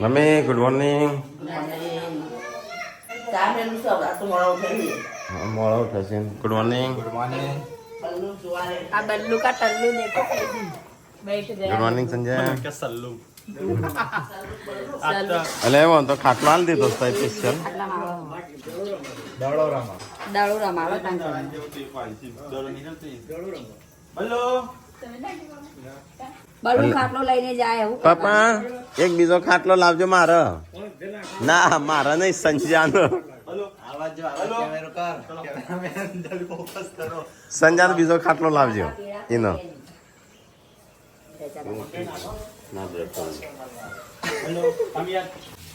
Mummy good morning. મોડો થશે. Good morning. Good morning. આ બલ્લુ કા ટલ્લુ દેખો બેઠ ગુડ ગયા. મોર્નિંગ સંજય. સલ્લુ એટલે એવો તો ખાટલો હાલ દીધો સ્પેશિયલ. આટલા મારો દળોરામાં દાળુ રમાડો તાંગ બલ્લુ ખાટલો લઈને જાય એવું પપ્પા એક બીજો ખાટલો લાવજો મારે. ના મારે નહીં સંજયાનો. સંજયાનો બીજો ખાટલો લાવજો એનો.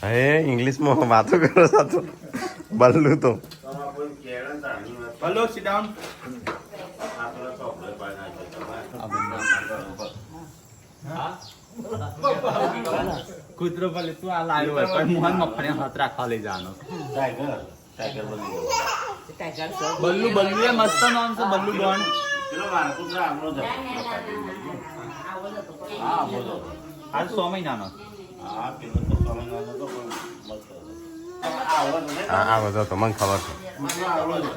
હે ઇંગ્લિશમાં વાતો કરો સાતો બલ્લુ તો હલો sit down કૂતરો ભલે તું આ લાવ્યો હોય પણ મોહન મફણે હાથ રાખવા લઈ જવાનો. બલ્લુ બલ્લુ એ મસ્ત નામ છે બલ્લુ ડોન. હા બોલો આજ 6 મહિનાનો. હા આ બધો તો મને ખબર છે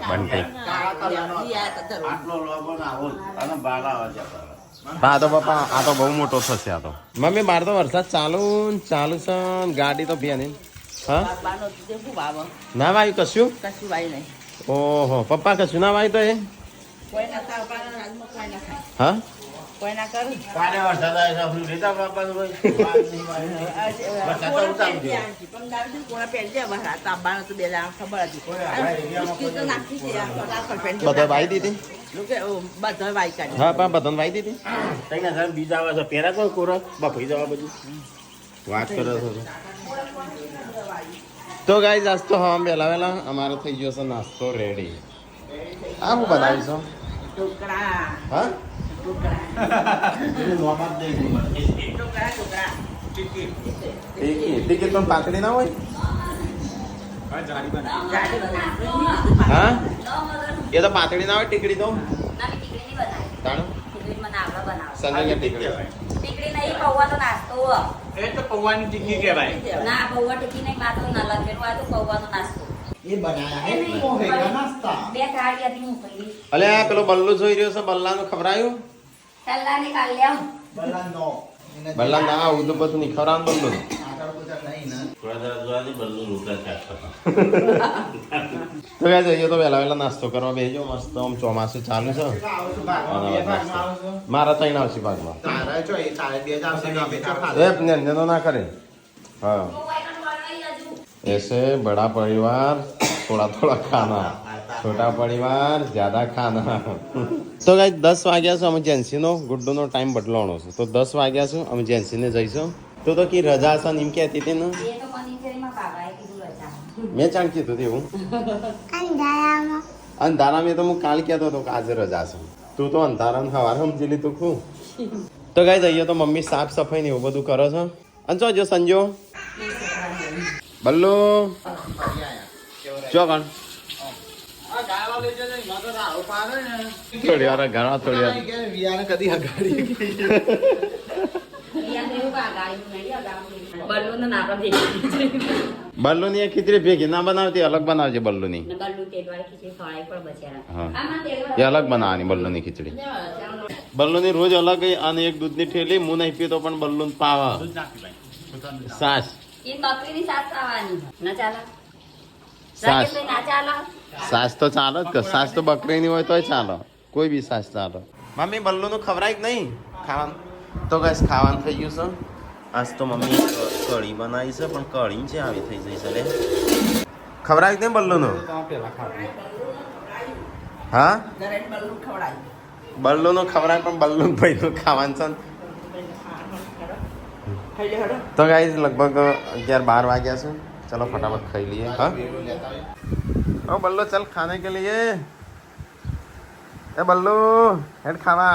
બંટી. હા તો પપ્પા આ તો બહુ મોટો થશે આ તો. મમ્મી બહાર તો વરસાદ ચાલુ ને ચાલુ છે ને ગાડી તો ભી હા ના વાયું કશું. કશું ભાઈ નહીં ઓહો પપ્પા કશું ના વાયું તો એ કોઈ ના ખાવ કોઈ ના ખાય હા કોઈ ના કરું બધા વાઈ દીધી. બધા વાઈ કાઢી હા પા બધાને વાઈ દીધી. બીજા આવે છે પેરા કોઈ કોરા બફાઈ જવા બધું વાત કરે છે. તો ગાઈઝ આજ તો હવા વહેલા વહેલા અમારો થઈ ગયો છે નાસ્તો રેડી. આ હું બનાવીશું ટુકડા હા ટિકિટ પણ પાતળી ના હોય. હા એ તો પાતળી ના હોય ટીકડી તો તાણું સંજય ટીકડી એ તો પૌવાની ટીકી કહેવાય. અલે આ પેલો બલ્લો જોઈ રહ્યો છે બલ્લાનું ખવરાયું. બલ્લા ના આવું તો બધું નહીં ખવરાનું બલ્લો. તો ગયા જઈએ તો વહેલા વહેલા નાસ્તો કરવા બેસજો મસ્ત આમ ચોમાસું ચાલુ છે. મારા ત્રણ આવશે ભાગમાં તો ના કરે. હા ऐसे बड़ा परिवार थोड़ा थोड़ा खाना छोटा परिवार ज्यादा खाना. તો ગાઈસ 10 વાગ્યા છે. અમે જેન્સીનો ગુડ્ડુનો ટાઈમ બદલાવાનો છે તો 10 વાગ્યા છે. અમે જેન્સીને જઈશું. તો કી રજા છે એમ કહેતી હતી ને. મેં ચાણ કીધું હતું એવું અંધારામાં તો હું કાલ કહેતો હતો કે આજે રજા છે. તું તો અંધારામાં સવાર સમજી લીધું ખું. તો ગાઈસ અહીંયા તો મમ્મી સાફ સફાઈ ને એવું બધું કરે છે. અને જો સંજો બલ્લુ ચો કણ થોડી વાર ઘણા થોડી વાર કદી હગાડી બલ્લુ ની ખીચડી ભેગી ના બનાવતી અલગ બનાવજે. બલ્લુ ની એ અલગ બનાવવાની. બલ્લુ ની ખીચડી બલ્લુ ની રોજ અલગ અને એક દૂધ ની ઠેલી હું નહીં પીતો પણ બલ્લુ પાવા સાસ સાસ તો ચાલે જ. સાસ તો બકરીની હોય તોય ચાલે. કોઈ બી સાસ ચાલે. મમ્મી બલ્લુ નું ખવરાય નહીં ખાવાનું. તો ગાઈસ ખાવાનું થઈ ગયું છે. આજ તો મમ્મી કઢી બનાવી છે પણ કઢી છે આવી થઈ જઈ છે. લે ખવરાય નહીં બલ્લુ નું. હા બલ્લુ નું ખવરાય પણ બલ્લુ ભાઈ નું ખાવાનું છે. તો ગાઈસ લગભગ 11-12 વાગ્યા છે. चलो फटाफट खाई लिए. हाँ ओ बल्लो चल खाने के लिए. ए बल्लू हेड खावा.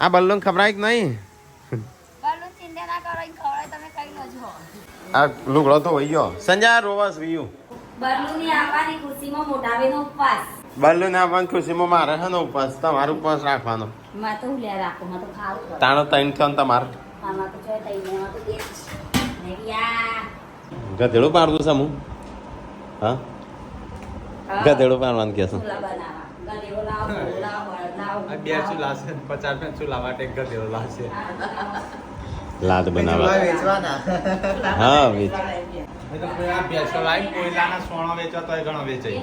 आ बल्लू खबराय कि नहीं. आ लुगड़ो तो वही हो. संजय रोवस वीयू બલ્લુ ની આપવાની ખુશીમાં મોટાવેનો ઉપવાસ. બલ્લુ ને આપવાની ખુશીમાં મારે છે ને ઉપવાસ. તમારો ઉપવાસ રાખવાનો. માં તો લે રાખો માં તો ખાવ. તાણો તૈન થયો ને તમારે. આમાં તો જોય તૈને માં તો એક ને યા ગધેડું પાડવું છે હું હા ગધેડું પાડવાનું કે છે ચૂલા બનાવવા. ગધેડો લાવો, ચૂલા લાવો, આ બે ચૂલા છે 50 રૂપિયા ચૂલા માટે એક ગધેડો લાવશે લાદ બનાવવા વેચવાના હા વેચ એ તો કોઈ આ ભેંસો લાવી કોયલાના સોણો વેચવા તોય ઘણો વેચાય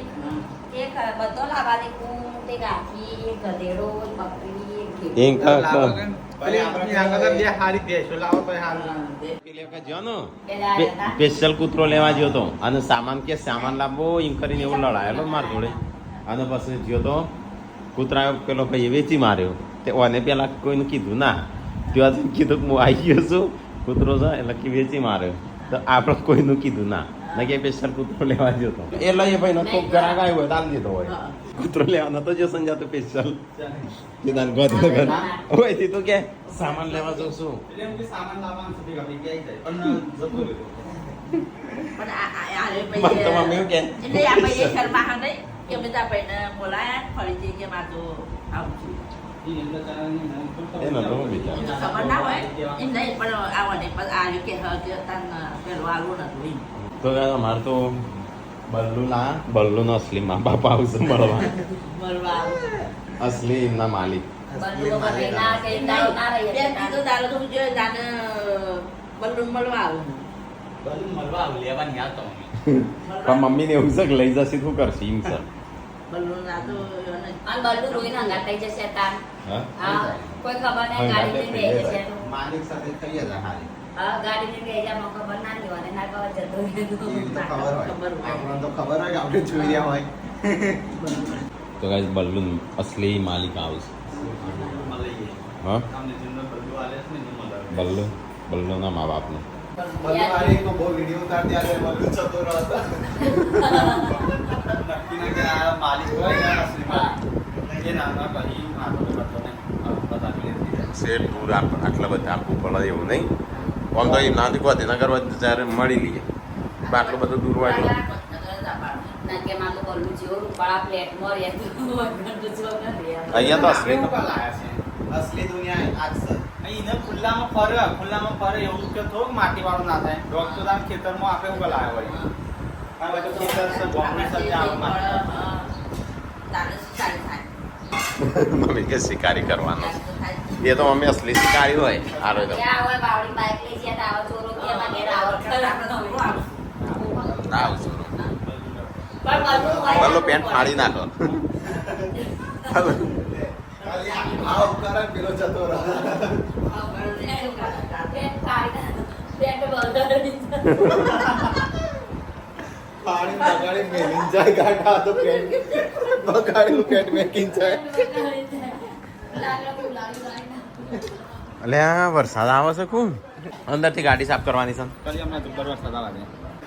એક બધો લાવવાની ઊંટ, એક હાથી, એક ગધેડો, એક બકરી, એક ઘેટું. એમ લાવો કે પેલી આગળ તો બે હારી ભેંસો લાવો તોય હારું સ્પેશિયલ કૂતરો લેવા ગયો તો અને સામાન કે સામાન લાવવો એમ કરીને એવું લડાયેલો માર જોડે અને પછી ગયો તો કૂતરા પેલો ભાઈ વેચી માર્યો તે ઓને પેલા કોઈને કીધું ના ત્યાં કીધું કે હું આવી ગયો છું કૂતરો છે એટલે કે વેચી માર્યો તો આપણે કોઈનું કીધું ના કે સ્પેશિયલ કૂતરો લેવા ગયો તો એ લઈએ ભાઈ નો ખૂબ ગ્રાહક આવ્યો હોય તાલ દીધો હોય કૂતરો લેવાનો તો જો સંજાતો સ્પેશિયલ કીધા ગોધો ઘર હોય થી તો કે સામાન લેવા જઉં છું એટલે એમ કે સામાન લાવવાનું સુધી ગમી જાય પણ જતો રહ્યો પણ આ રે મને તો મમ્મી એવું કે એટલે આ ભાઈ શર્મા હા નહીં કે અમે તા ભાઈને બોલાયા ફરીથી કે માર તો આવું છું. એ નતો હું વિચાર એને ખબર ના હોય એમ નહીં પણ આવડે પણ આ રહ્યું કે હા કે તાન પેલું આવું નતું એમ. તો અમારે તો બલ્લુ નો અસલી મા બાપ આવશે મળવા મળવા આવું. અસલી એમના માલિક બલ્લુ બકરી ના કે દાઈ ના રહી એટલે કીધું દારૂ તો જો દાને બલ્લુ મળવા આવું. બધું મળવા આવું લેવાની યાદ તો મમ્મી પણ મમ્મી ને એવું છે કે લઈ જશે શું કરશે એમ સર બલ્લુ ના તો અને બલ્લુ રોઈને હંગાત થઈ જશે તાન. હા હા કોઈ ખબર નહીં ગાડી લઈને બેસી જશે તો. માલિક સાથે થઈ જ હારી હા ગાડી લઈને બેસી જાય મને ખબર ના હોય ના ખબર જતો એ તો ખબર હોય ખબર હોય. આપણને તો ખબર હોય કે આપણે જોઈ રહ્યા હોય તો ગાઈસ બલ્લુ અસલી માલિક આવશે મળીએ હા અમને જેમને બધું આલે છે ને મળે બલ્લુ ના મા બાપ ને બધું માલિકનો બહુ વિડીયો ઉતારતી આજે બધું જતો રહ્યો નક્કી ના કે આ માલિક હોય ને અસલી માલિક એ નાના કરી આટલો કરતો ને બતાવી લે શેર દૂર આટલા બધા આપવું પડે એવું નહીં આમ તો એમ નાથી ગાંધીનગર જ્યારે મળી લઈએ આટલું બધું દૂર હોય એટલે ના કે મારું તો બલ્લુ જેવો રૂપાળા પ્લેટમાં રહેતું અહીંયા તો અસલી લાયા છે અસલી દુનિયા આજ છે અહીં એને ખુલ્લામાં ફરે એવું કે થોડુંક માટી વાળું ના થાય ડોગ તો તાર ખેતરમાં આપણે ઉભા લાયા હોય કારણ કે ખેતર છે બોકડી સાથે આવે માટી મમ્મી કે શિકારી કરવાનો એ તો મમ્મી અસલી શિકારી હોય હારો તો આવ છું બલ્લુ પેન્ટ ફાડી નાખો આવ કરે પેલો જતો રહ્યો પાણી બગાડી મેલીન જાય ગાડા તો પેન્ટ બગાડેલું પેન્ટ મેકીન જાય એટલે આ વરસાદ આવે છે ખૂબ અંદરથી ગાડી સાફ કરવાની છે કરી અમને દુબર વરસાદ આવે છે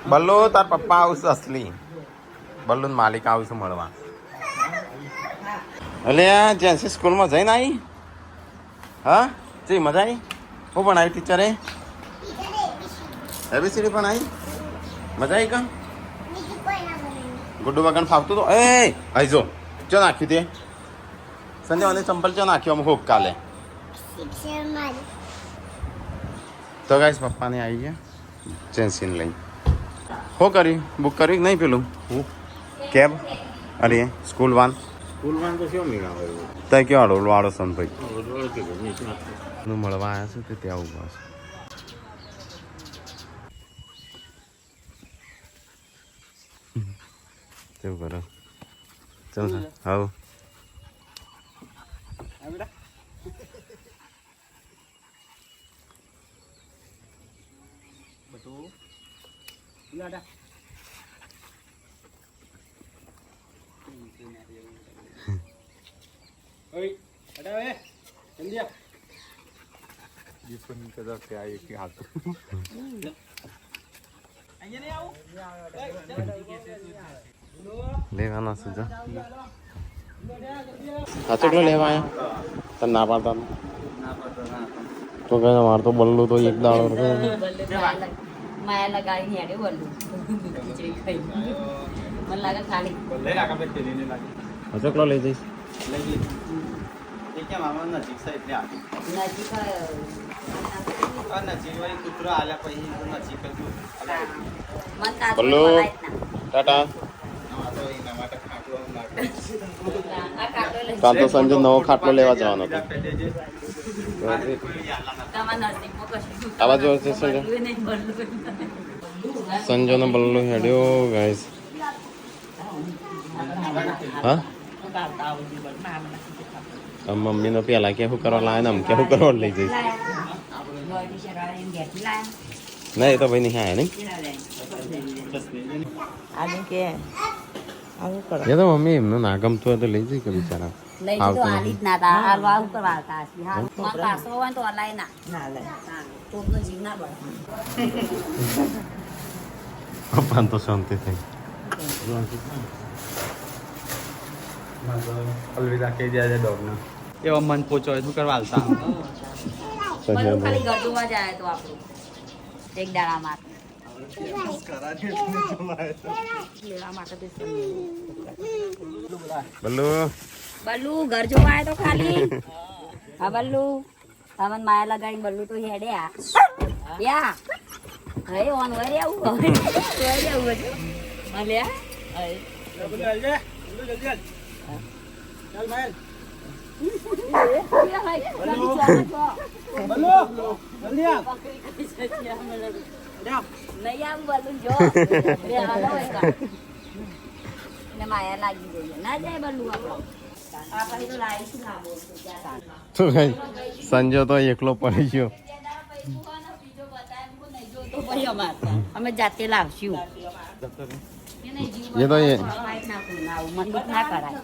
બલ્લુ તાર પપ્પા આવશે અસલી બલ્લુ માલિક આવશે મળવા એટલે આ જેન્સી સ્કૂલમાં જઈને આવી હા જી મજા આવી હું પણ આવી ટીચરે એબીસીડી પણ આવી મજા આવી કા ગુડ્ડુ વગન ફાવતું તો એ આઈ જો ચો નાખ્યું તે સંજય મને ચંપલ ચો નાખ્યો અમુક કાલે તો ગાઈસ પપ્પાને આવી ગયા જેન્સીને લઈ શું કર્યું બુક કર્યું કે નહીં પેલું કેબ અરે સ્કૂલ વાન તો શું મીળા તય કેવાડો વાળો સન ભાઈ મળવા આવ્યા છે તે ત્યાં ઉભા છે કેવું કરો ચાલ હાવ લેવાના છે જા આ ચોકલો લેવા આવ્યા તને ના પાડતા તો કહે મારે તો બલ્લુ તો એક દાડો માયા લગાવીને હેડે બલ્લુ ખીચડી ખાઈ મને લાગે ખાલી લઈ રાખા બે તેલીને લાગે આ ચોકલો લઈ જઈશ લઈ લીધી એ કેમ આમાં નજીક છે એટલે આપી નજીક પણ નજીક વળી કૂતરો આલ્યા પછી તો નજીક જ મન તાજું બલ્લુ. બોલાય જ ટાટા આ તો એના માટે ખાટલો નાખે. ના. આ કાંટો લઈ કાલ તો સંજય નવો ખાટલો લેવા જવાનો હતો તમારા નજીકમાં કશું આ બાજુ હશે સંજય? બદલું નહીં, બદલું નહીં. સંજય નો બલ્લુ હેડ્યો ગાઈસ. હા આ મમ્મી નો પેલા કેવું કરવા લાવે ને આમ કેવું કરવા લઈ જઈશ. લોહીની શેરવાળી એમ ઘેરથી લાયા. ના એ તો ભાઈ નહીં હા નહીં એ તો મમ્મી એમનું ના ગમતું હોય તો લઈ જઈ કે બિચારા લઈ જતો આવતું આલી જ ના તા હાલવા ઉપર વાળતા હશે. હાલ માં પાસો હોય ને તો હલાય ના. કોકનો જીવ ના બળે. પપ્પાને તો શાંતિ થઈ. અલવિદા કહી દે ડોગને એવો મન પોચો હોય શું કરવા હાલતા બધું ખાલી ઘર જોવા જાય તો આપણું એક દાડા માટે લેવા માટે તો બલ્લુ બલ્લુ ઘર જોવા આવ્યો તો ખાલી હા બલ્લુ તમને માયા લગાડી બલ્લુ તો હેડે યા હે ઓન વરે આવું વરે આવું હજુ અલ્યા માયા લાગી ગઈ ના જાય બલ્લુ આપણો આપણે તો લાવીશું લાવો તો ગાઈસ સંજય તો એકલો પડી ગયો. અમે જાતે લાવશું એ તો એ ના કરાય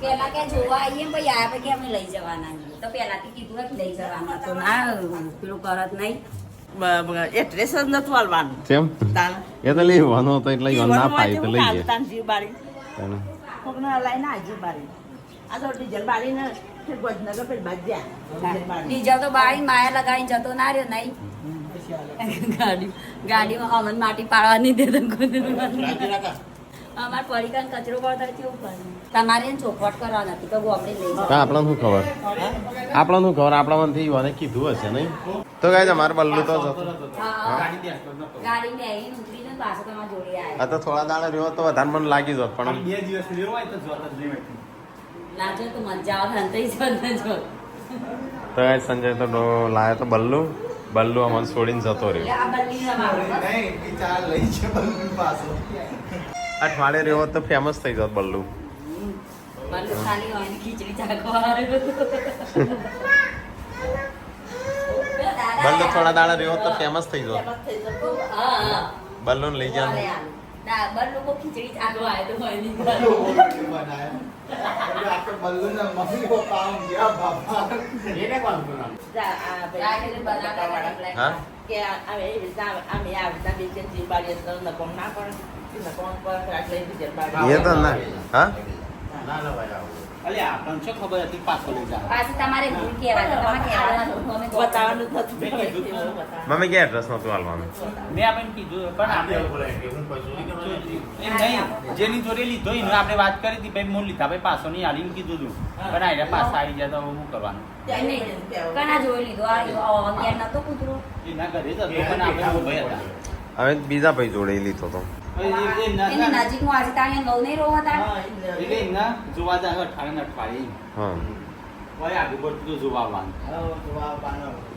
પેલા કે જોવા આવીએ પછી આયા પછી અમે લઈ જવાના છીએ. તો પેલાથી કીધું હતું લઈ જવાના તો ના પેલું કરત નહીં. એડ્રેસ જ નતું આલવાનું કેમ તાન એ તો લેવાનો હતો એટલે ઈવન ના પાડી તો લઈ ગયા. તાન જીવ બારી કોકને લઈને આ જીવ બારી આ તો ડીઝલ બારી ને ગોધનગર પેલી બાજ્યા ડીઝલ તો બાળી માયા લગાવીને જતો ના રહ્યો નહીં. ગાડીમાં અમન માટી પાડવાની દે અમારે પડીકાને કચરો પડતા કેવું કરે તમારે એને ચોખવટ કરવા નથી તો ગોપડી લઈ જાઓ. હા આપણને શું ખબર આપણને શું ખબર આપણા મનથી ઈવાને કીધું હશે નહીં તો ગાઈસ અમારે બલ્લુ તો જતો. હા. ગાડી બેહીને ઉતરીને પાછો તમારા જોડે આવ્યો. આ તો થોડા દાડા રહ્યો તો વધારે મને લાગી જોત પણ 2 દિવસ લેવો હોય તો જોત જ નહીં લાજો તો મજા આવે હંતાઈ જો ને જો. તો ગાઈસ સંજય તો લાયો તો બલ્લુ અમને છોડીને જતો રહ્યો. આ બદલી અમારું બસ. નહીં, બિચારા લઈ છે બલ્લુ પાછો. અઠવાડિયે રહ્યો હોત તો ફેમસ થઈ જાત બલ્લુ. બલ્લુ ખાલી હોય ને ખીચડી ચાખવા બલ્લુ થોડા દાડા રહ્યો હોત તો ફેમસ થઈ જાત. હા હા બલ્લુને લઈ હાલે, જવાનું. હાલે. ના બલ્લુ કો ખીચડી ચાખવા આવ્યો તો હોય નહીં. બનાયા. એટલે આ તો બલ્લુના મમ્મી પપ્પા આમ ગયા બાપા. રાખીને બનાવતા વાળા. હા કે અમે એવી રીતના અમે આ રીતના બે જીવ બારી અંદર નકોમ ના પડે નકોમ પર એટલે ડીઝલ બારી એ તો ના હા ના ના ભાઈ આવું. અલ્યા આપણને શું ખબર હતી પાછો લઈ જા પાછી તમારે ભૂલ કહેવાય તો તમારે કહેવાનું હતું. અમે બતાવવાનું જ નથી મેં કીધું. મમ્મી કે એડ્રેસ નતું હાલવાનું. મેં આપણને કીધું પણ આપણે એમ નહીં જેની જોડે લીધો એનું આપણે વાત કરી હતી ભાઈ હું લીધા ભાઈ પાછો નહીં આલીને કીધું હતું પણ આઈને પાછા આવી ગયા તો હવે શું કરવાનું એમ નહીં. કના જોઈ લીધો આ અગિયાર નતો કૂતરો. એના ઘરે જ હતો પણ આપણે મોભાઈ હતા હવે બીજા ભાઈ જોડે લીધો તો એની નજીકમાં આજે તાણે લવ નહીં રહો હતા. એટલે એમના જોવા જાય અઠવાડિયે હા હોય આગળ પડતું તો જોવા આવવાનું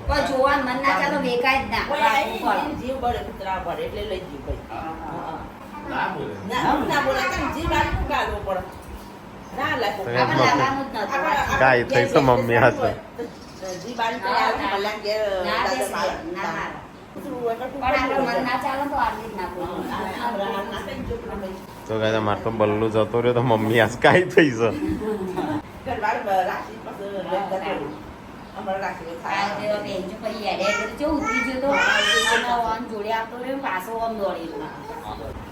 કોઈ જોવાનું મન ના ચાલો વેકાય જ ના. કોઈ આવી ને જીવ બળે કૂતરા બળે એટલે લઈ જીવ ભાઈ ના બોલે. ના બોલે કેમ જીવ બારી નું ગાળવો પડે ના લાગો આપણે લાવવાનું જ નતું. કાંઈ થઈ તો મમ્મી હાથ. જીવ બારી તો આવે મલ્યા ઘેર ના દાદા બેસે, મારે ના મારે. કૂતરું હોય તો પણ આપણે મન ના ચાલો તો આટલી જ ના બોલવું. તો ગાઈસ અમાર તો બલ્લુ જતો રહ્યો તો મમ્મી આજ કાંઈ થઈ છે. રાશિ પાસે લઈ જતો રહ્યો. અમારે રાશિ આ થાય તે બેન જો પછી હેડે હેડે જો ઉતરી ગયો તો અને ઓન જોડે આવતો રહ્યો પાછો આમ દોડી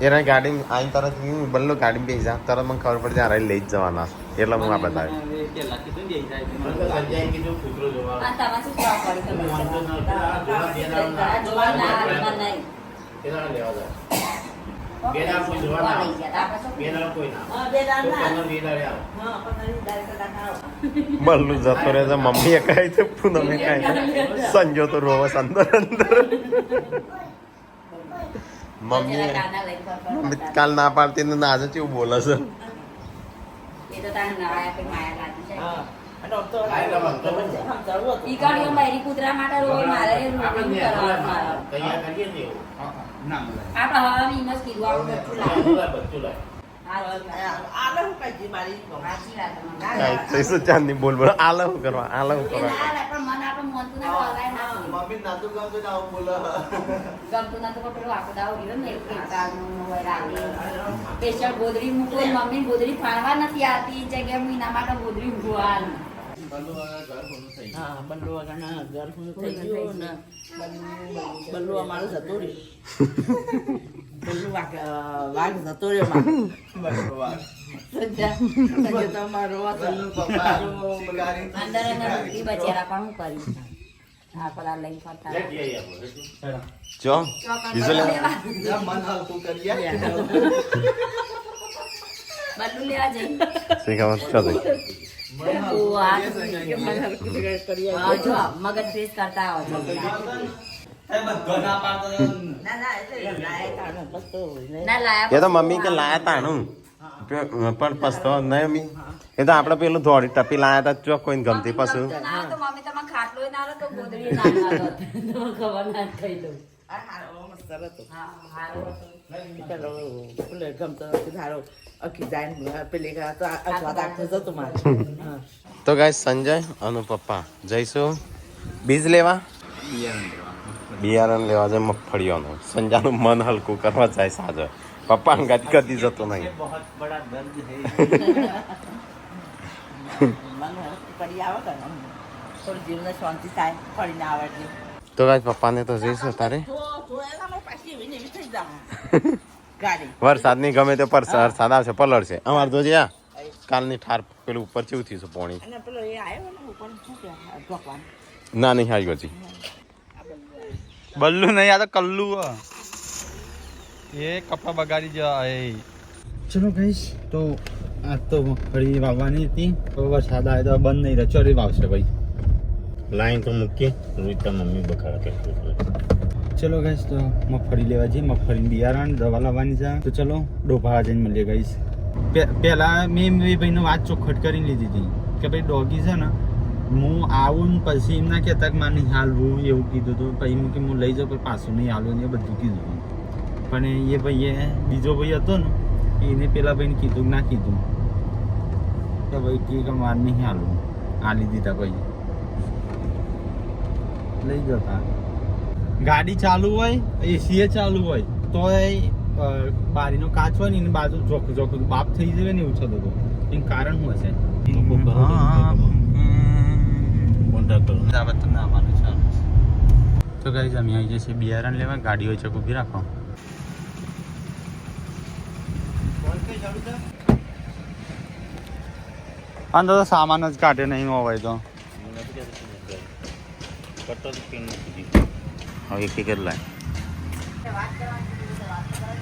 એના ગાડી આઈ તરત બલ્લુ ગાડી બેસી જા તરત મને ખબર પડી જાય લઈ જ જવાના એટલે હું આપણે થાય. પેલા કીધું ને જાય મને તો સંજયે કીધું કૂતરો જોવા. આ તમારે શું જવાબ પડી હું વાંધો ખબર નહોતો. આ જોવા દેના જોવા ના આવે, મન નહીં. કેટલા લેવા જાય? બે દાડા કોઈ જોવા ના લઈ ગયા તા. બે દાડા કોઈ ના હા, બે દાડા તો ના. 15 બે દાડે આવો હા, 15 દાડા કદાચ આવો. બલ્લુ જતો રહે છે મમ્મીએ કહી છે પૂનમે કહી સંજો તો રોવસ અંદર અંદર મમ્મીએ કાના લઈને ફરફર મમ્મી કરતા. કાલ ના પાડતી ને આજે કેવું બોલે છે એ તો તારે નવાયા પછી માયા લાગી છે. હા. અને આમ તો લાઈટ આમ તો સમજાવવું હતું. ઈ કાઢ્યો મારી કૂતરા માટે રોય મારે આપણે રોટલી ને કરવા મારે. તૈયાર કરીએ ને એવું ના મળે આપણે હવાની ઈમસ કીધું આવું બધું લાગે. બધું લાય સાચી વાત. આલે હું કાઢી મારી સાચી વાત તમારી. કાંઈ થઈશું ચાંદની બોલ બોલ આલે હું કરવા આલે હું એ કરવા ના લે, પણ મને આપણે મોનતું ના બોલાય ના બોલે. મમ્મી નાતું કામ તો આવું બોલે ગમતું ના તો પણ પેલું આખો દાડો રહ્યો ને એક કાળનું હોય રાતે. સ્પેશિયલ ગોદડી મૂકો મમ્મી ગોદડી ફાડવા નથી આવતી એ જગ્યાએ હું એના માટે ગોદડી મૂકવાનું. હા, બલ્લુ વગરના ઘર હું થઈ ગયું ને બલ્લુ અમારું જતું રહ્યું. બલ્લુ વાઘ જતો રહ્યો મારો. સંજય તો અમારો હતો. અંદર અંદર મૂકી બચેરા પણ હું કરી આખો દાડો લઈને ફરતા લે જઈએ આપણે જો બીજું લે મન હલકું કરીએ બદલું લેવા જઈ. શી ખબર ચાલો ઓવા. કે મને હરખું કરી હા, જો મગજ ફ્રેશ કરતા આવો છો. બધો ના પાડતો ના ના એટલે લાયક આનો પસ્તો હોય ને. ના લાયા એ તો મમ્મી કે લાયા તાણું પણ પસ્તો નહીં મમ્મી એ તો આપણે પેલું ધોળી ટપી લાયા તા ચો કોઈને ગમતી પશુ ના તો મમ્મી તમારે ખાટલો ના રહે તો ગોદડી ના રહે. તમને ખબર ના કહી દઉં. આ હારો મસ્ત હતો. હા, હારું હતું. ચાલો પેલે ગમતો નથી ધારો અખી જાય પેલી તો અખવા દાખતો જતો મારે. હા. તો ગાય સંજય અને પપ્પા જઈશું બીજ લેવા બિયારણ લેવા જાય મગફળીઓનું સંજાનું મન હલકું કરવા જાય સાજો પપ્પા અંગાત કદી જતો નહીં બહુ બડા દર્દ હે મને કરી આવે કે થોડી જીવને શાંતિ થાય ફરીને આવે એટલે તો ગાય પપ્પાને તો જઈશું તારે તો એનામાં પાછી એવી ને એવી થઈ જાય ગાડી વરસાદની ગમે તે પર વરસાદ આવશે પલળશે અમારે તો જ્યાં કાલની ઠાર પેલું ઉપર ચેવું થયું છે પોણી અને પેલો એ આવ્યો ને ઉપર શું કે ભગવાન ના નહીં આવી હજી બલ્લુ નહીં આ તો કલ્લુ હ. એ કપા બગાડી જાય. ચલો ગઈશ તો આજ તો મગફળી વાવવાની હતી તો વરસાદ આવે તો બંધ નહીં રહે ચોરી વાવશે ભાઈ. લાઈન તો મૂકી રોહિતા મમ્મી બખાડા કરતો ચલો ગઈશ તો મગફળી લેવા જઈએ મગફળીની બિયારણ દવા લાવવાની છે તો ચલો ડોભાળા જઈને મળીએ ગઈશ. પહેલા મેં એ ભાઈને વાત ચોખટ કરીને લીધી હતી કે ભાઈ ડોગી છે ને હું આવું ને પછી એમ ના કહેતા કે મારે નહીં હાલવું એવું કીધું હતું પછી હું કે હું લઈ જાઉં પછી પાછું નહીં હાલવું ને એ બધું કીધું હતું પણ એ ભાઈએ બીજો ભાઈ હતો ને એને પેલા ભાઈને કીધું ના કીધું કે ભાઈ કે મારે નહીં હાલવું હાલી દીધા ભાઈ લઈ જતા ગાડી ચાલુ હોય એસી ચાલુ હોય તો બારીનો કાચ હોય ને એની બાજુ ચોખ્ખું ચોખ્ખું બાપ થઈ જાય ને એવું થતું હતું એનું કારણ શું હશે તો ગાઈઝ અમે આવી જશે બિયારણ લેવા ગાડી હોય છે ઊભી રાખો અંદર તો સામાન જ કાઢે નહીં હોય તો હવે કેટલા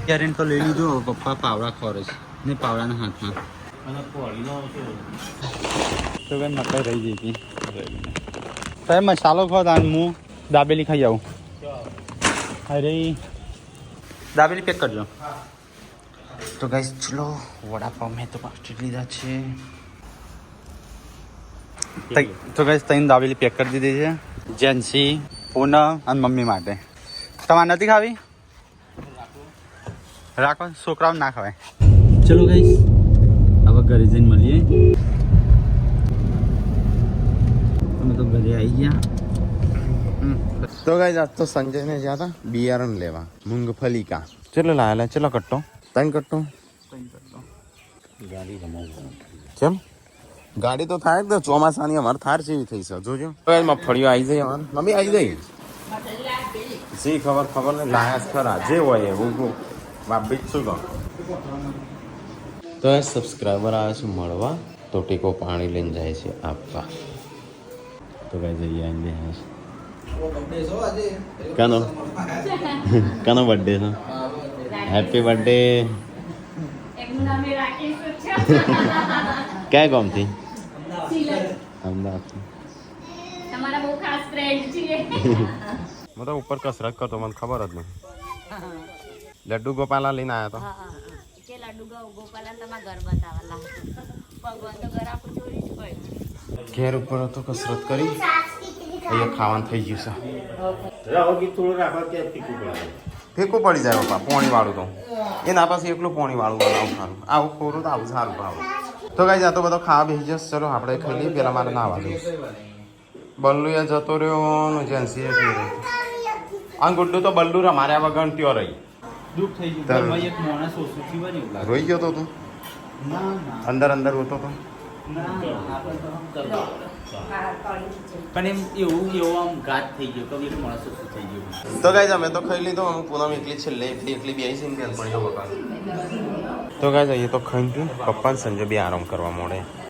બિયારણ તો લઈ લીધું પપ્પા પાવડા ખોરે છે ને પાવડાના હાથમાં તો કઈ મકાઈ રહી ગઈ હતી સાહેબ મસાલો ખો તાન હું દાબેલી ખાઈ આવું અરે દાબેલી પેક કરજો તો ગાઈસ ચલો વડાપાવ મેં તો પાસ્ટી લીધા છે તો ગાઈસ ત્રણ દાબેલી પેક કરી દીધી છે જેન્સી પૂનમ અને મમ્મી માટે તમારે નથી ખાવી રાખો છોકરાઓ ના ખવાય ચલો ગાઈસ હવે ઘરે જઈને મળીએ અમે તો ઘરે આવી ગયા તો ગાઈસ આજ તો સંજયને જ્યાં હતા બિયારણ લેવા મૂંગફલી કા ચલો લાયેલા ચલો કટ્ટો ત્રણ કટ્ટો ગાડી ચમ ગાડી તો થાય જ ને ચોમાસાની અમારે થાર જેવી થઈ છે જોજો મગફળીઓ આવી જાય અમારે મમ્મી આવી જાય જી ખબર ને લાયા જ ખરા જે હોય એવું બાપ બીજ શું કહું તો એ સબસ્ક્રાઈબર આવે છે મળવા તો ટેકો પાણી લઈને જાય છે આપવા તો કઈ જઈએ આવીને કાનો બર્થડે છે હેપી બર્થડે એમનું નામ એ રાકેશ છે. ક્યાં ગામથી સિલન. અમદાવાદથી તમારા બહુ ખાસ ફ્રેન્ડ છે. હું તો ઉપર કસરત કરતો મને ખબર જ નહીં લડ્ડુ ગોપાલા લઈને આવ્યા હા હા કે લાડુ ગોપાલન તમારા ઘર બતાવવાલા ભગવાન તો ઘર આપણું ચોરી જ હોય. તો ઘેર ઉપર હતો કસરત કરી અહીંયા ખાવાનું થઈ ગયું છે ફેંકું પડી જાય પપ્પા પોણી વાળું તો એના પાસે એકલું પોણી વાળું બનાવું સારું આવું ખોરું તો આવું સારું ભાવ તો કઈ જાતો બધો ખાવા બેસી જશે ચલો આપણે ખાઈ લઈએ પેલા મારે ના વાગે બલ્લુ એ જતો રહ્યો જેન્સી આ ગુડ્ડુ તો બલ્લુ રમાર્યા વગર ત્યો રહી દુઃખ થઈ ગયું તાર- ઘરમાં એક માણસ ઓછું થયું હોય ને એવું લાગે. રોઈ ગયો તો તું ના ના અંદર અંદર હોતો તો ના, આપણે તો આમ કરતા. પણ એમ એવું આમ ઘાત થઈ ગયો કે એક માણસ ઓછું થઈ ગયું. તો ગાઈઝ અમે તો ખાઈ લીધો અમે પૂનમ એકલી છેલ્લે એકલી બે છે ને પણ તો ગાઈઝ અહીંયા તો ખાઈ પપ્પા ને સંજય બી આરામ કરવા મળે